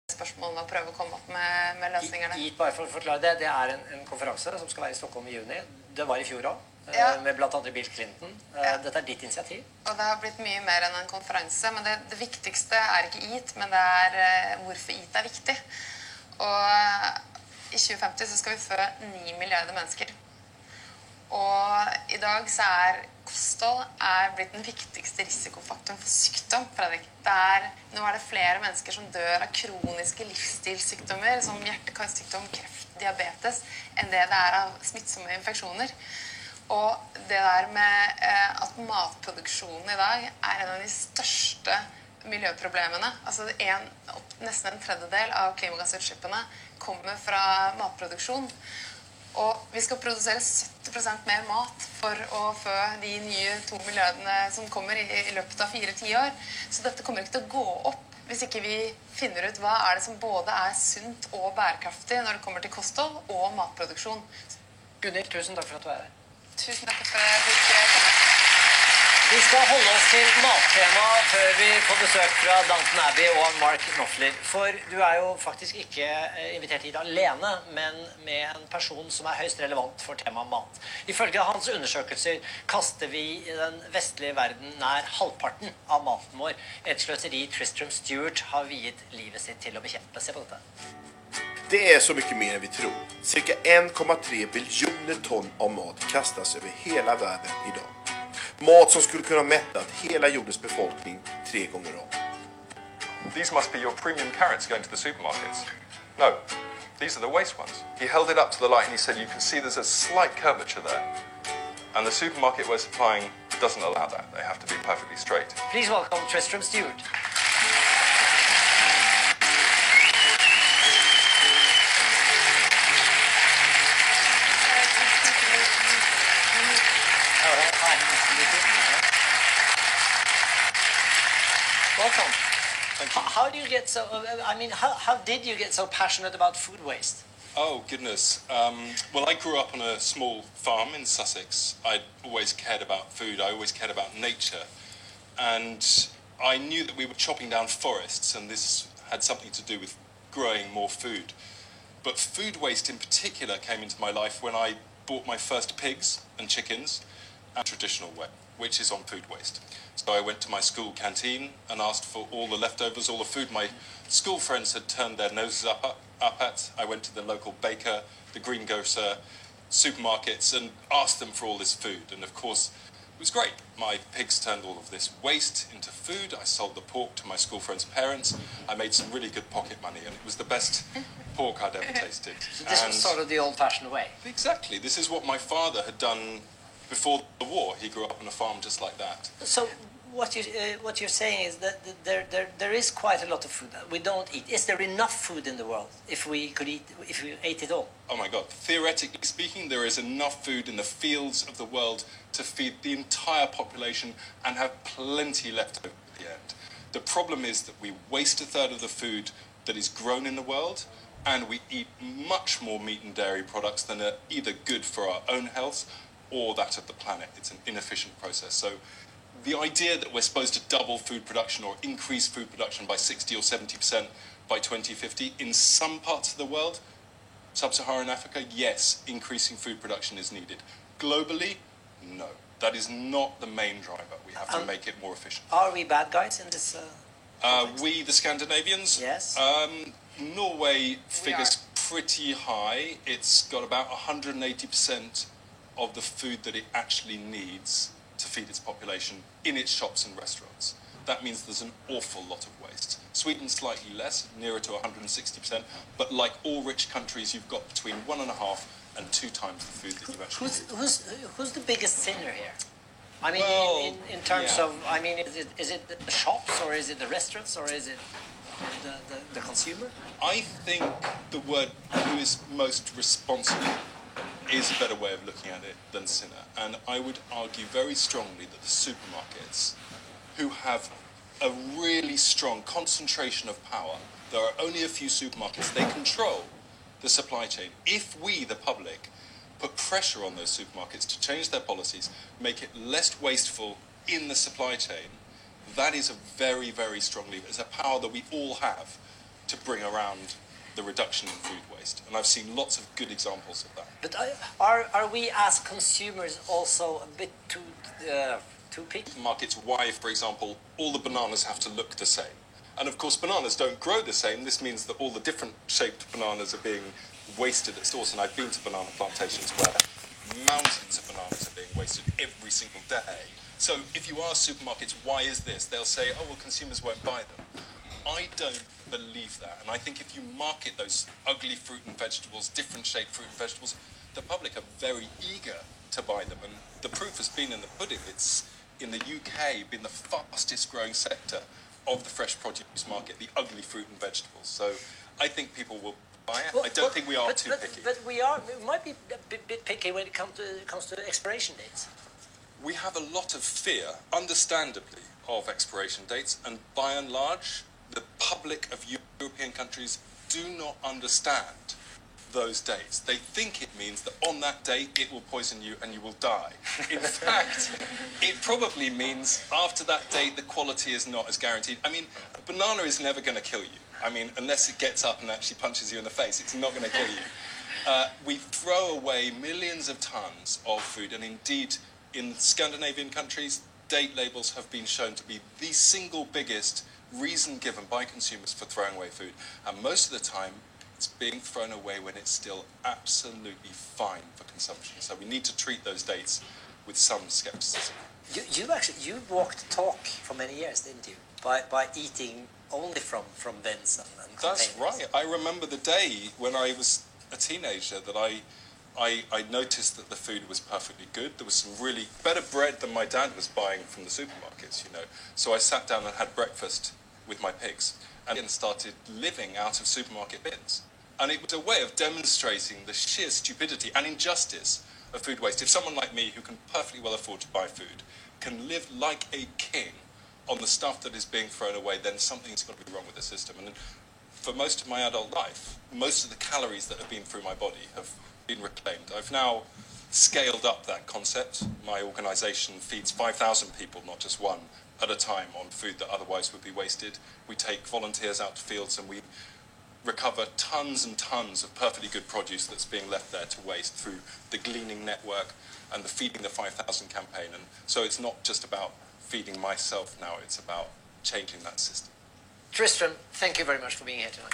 spørsmålene og prøve å komme opp med løsningene. Bare for å forklare det, det er en konferanse som skal være i Stockholm i juni. Det var i fjor også, med blant annet Bill Clinton. Dette er ditt initiativ. Og det har blitt mye mer enn en konferanse, men det viktigste er ikke EAT, men det er hvorfor EAT er viktig. Og i 2050 så skal vi fø 9 milliarder mennesker. Og i dag så kosthold blitt den viktigste risikofaktoren for sykdom, Fredrik. Nå er det flere mennesker som dør av kroniske livsstilssykdommer, som hjerte-karsykdom, kreft, diabetes, enn det av smittsomme infeksjoner. Og det der med at matproduksjonen i dag en av de største miljøproblemene, altså nesten en tredjedel av klimagassutslippene kommer fra matproduksjon. Og vi skal produsere 70% mer mat for å fø de nye 2 milliardene som kommer i løpet av 4-10 år. Så dette kommer ikke til å gå opp hvis ikke vi finner ut hva det som både sunt og bærekraftig når det kommer til kosthold og matproduksjon. Gunnhild, tusen takk for at du her. Tusen takk for at jeg fikk komme. Vi skal holde oss til mattema før vi får besøk fra Downton Abbey og Mark Knopfler. For du jo faktisk ikke invitert hit alene, men med en person som høyst relevant for temaet mat. Ifølge hans undersøkelser kaster vi i den vestlige verden nær halvparten av maten vår. Et sløseri Tristram Stewart har viet livet sitt til å bekjempe. Se på dette. Det så mycket mer än vi tror. Cirka 1,3 biljoner ton av mat kastas över hela världen idag. Mat som skulle kunna mätta hela jordens befolkning 3 gånger om. These must be your premium carrots going to the supermarkets. No, these are the waste ones. He held it up to the light and he said, you can see there's a slight curvature there. And the supermarket we're supplying doesn't allow that. They have to be perfectly straight. Please welcome Tristram Stewart. Welcome. Thank you. How do you get so, how did you get so passionate about food waste? Oh, goodness. Well, I grew up on a small farm in Sussex. I always cared about food. I always cared about nature. And I knew that we were chopping down forests, and this had something to do with growing more food. But food waste in particular came into my life when I bought my first pigs and chickens a traditional way, which is on food waste. So I went to my school canteen and asked for all the leftovers, all the food my school friends had turned their noses up at. I went to the local baker, the greengrocer, supermarkets, and asked them for all this food. And of course, it was great. My pigs turned all of this waste into food. I sold the pork to my school friends' parents. I made some really good pocket money, and it was the best pork I'd ever tasted. This was sort of the old-fashioned way. Exactly. This is what my father had done before the war. He grew up on a farm just like that. So what you're saying is that there is quite a lot of food that we don't eat. Is there enough food in the world if we ate it all? Oh my God. Theoretically speaking, there is enough food in the fields of the world to feed the entire population and have plenty left over at the end. The problem is that we waste 1/3 of the food that is grown in the world, and we eat much more meat and dairy products than are either good for our own health or that of the planet. It's an inefficient process. So the idea that we're supposed to double food production or increase food production by 60 or 70% by 2050 in some parts of the world, sub-Saharan Africa, yes, increasing food production is needed. Globally, no. That is not the main driver. We have to make it more efficient. Are we bad guys in this? We, the Scandinavians? Yes. Norway figures pretty high. It's got about 180% of the food that it actually needs to feed its population in its shops and restaurants. That means there's an awful lot of waste. Sweden slightly less, nearer to 160%, but like all rich countries, you've got between 1.5 and 2 times the food that you actually need. Who's the biggest sinner here? I mean, well, in terms of, I mean, is it the shops, or is it the restaurants, or is it the consumer? I think the word who is most responsible is a better way of looking at it than sinner. And I would argue very strongly that the supermarkets, who have a really strong concentration of power, there are only a few supermarkets, they control the supply chain. If we, the public, put pressure on those supermarkets to change their policies, make it less wasteful in the supply chain, that is a very, very strong lever. It's a power that we all have to bring around the reduction in food waste. And I've seen lots of good examples of that. But are we as consumers also a bit too picky? Markets why, for example, all the bananas have to look the same. And of course, bananas don't grow the same. This means that all the different shaped bananas are being wasted at source. And I've been to banana plantations where mountains of bananas are being wasted every single day. So if you ask supermarkets, why is this? They'll say, oh, well, consumers won't buy them. I don't believe that. And I think if you market those ugly fruit and vegetables, different shaped fruit and vegetables, the public are very eager to buy them. And the proof has been in the pudding. It's in the UK been the fastest growing sector of the fresh produce market, the ugly fruit and vegetables. So I think people will buy it. I don't think we are too picky. But we might be a bit picky when it comes to expiration dates. We have a lot of fear, understandably, of expiration dates, and by and large, the public of European countries do not understand those dates. They think it means that on that date it will poison you and you will die. In fact, it probably means after that date the quality is not as guaranteed. I mean, a banana is never going to kill you. I mean, unless it gets up and actually punches you in the face, it's not going to kill you. We throw away millions of tons of food, and indeed in Scandinavian countries, date labels have been shown to be the single biggest reason given by consumers for throwing away food. And most of the time, it's being thrown away when it's still absolutely fine for consumption. So we need to treat those dates with some skepticism. You walked the talk for many years, didn't you? By eating only from bins and That's containers. right. I remember the day when I was a teenager that I noticed that the food was perfectly good. There was some really better bread than my dad was buying from the supermarkets, you know. So I sat down and had breakfast with my pigs and started living out of supermarket bins. And it was a way of demonstrating the sheer stupidity and injustice of food waste. If someone like me, who can perfectly well afford to buy food, can live like a king on the stuff that is being thrown away, then something's got to be wrong with the system. And for most of my adult life, most of the calories that have been through my body have been reclaimed. I've now scaled up that concept. My organisation feeds 5,000 people, not just one, at a time on food that otherwise would be wasted. We take volunteers out to fields and we recover tons and tons of perfectly good produce that's being left there to waste through the Gleaning Network and the Feeding the 5,000 campaign. And so it's not just about feeding myself now, it's about changing that system. Tristram, thank you very much for being here tonight.